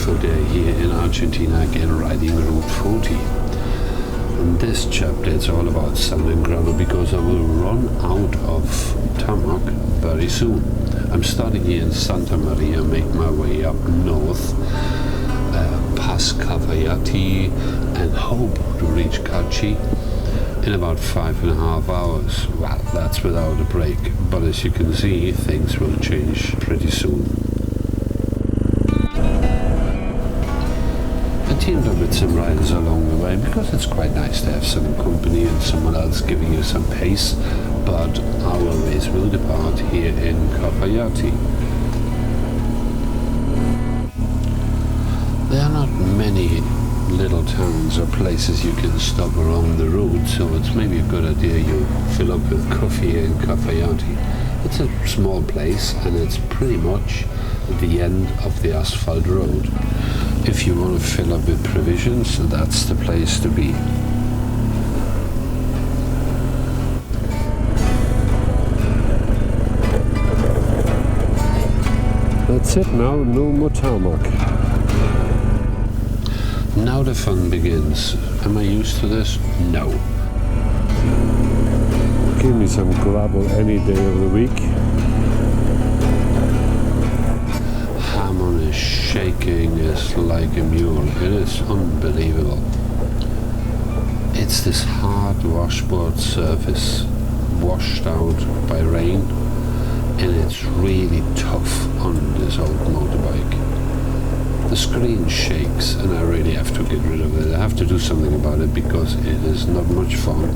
beautiful day here in Argentina, again riding Route 40. And this chapter is all about sand and gravel because I will run out of tarmac very soon. I'm starting here in Santa Maria, make my way up north, past Cafayate, and hope to reach Catchi in about 5.5 hours. Well, that's without a break, but as you can see, things will change pretty soon. I teamed up with some riders along the way because it's quite nice to have some company and someone else giving you some pace, but our ways will depart here in Cafayate. There are not many little towns or places you can stop along the route, so it's maybe a good idea you fill up with coffee in Cafayate. It's a small place and it's pretty much the end of the asphalt road. If you want to fill up with provisions, that's the place to be. That's it now, no more tarmac. Now the fun begins. Am I used to this? No. Give me some gravel any day of the week. Herman is shaking as like a mule. It is unbelievable. It's this hard washboard surface washed out by rain, and it's really tough on this old motorbike. The screen shakes and I really have to get rid of it. I have to do something about it because it is not much fun.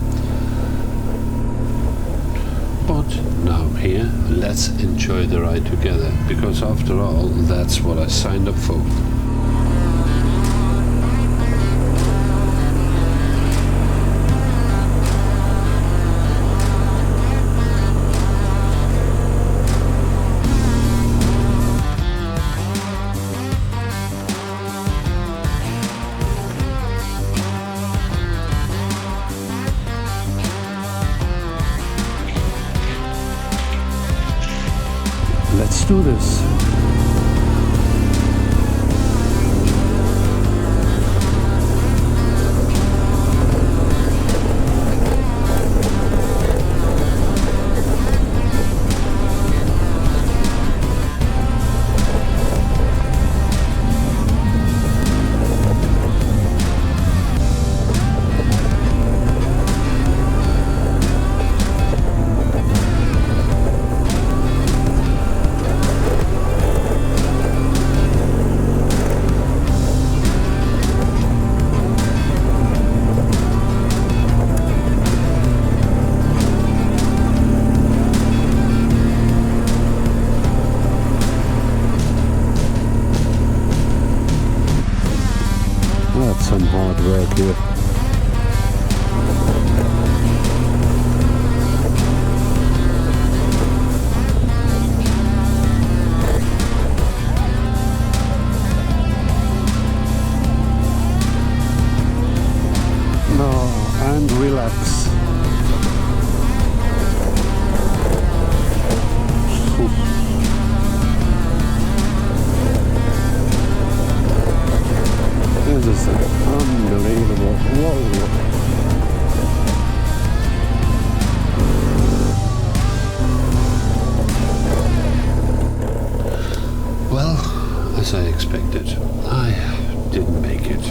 But now I'm here, let's enjoy the ride together, because after all, that's what I signed up for. Let's do this. That's some hard work here. No, and relax. This is unbelievable. Whoa. Well, as I expected, I didn't make it.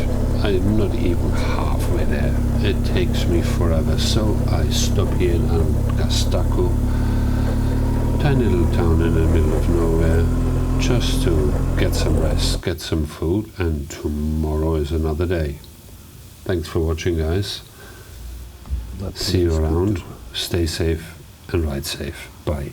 I'm not even halfway there. It takes me forever, so I stop here in Gastaco, tiny little town in the middle of nowhere, just to get some rest, get some food, and tomorrow is another day. Thanks for watching, guys. See you around. Stay safe and ride safe. Bye.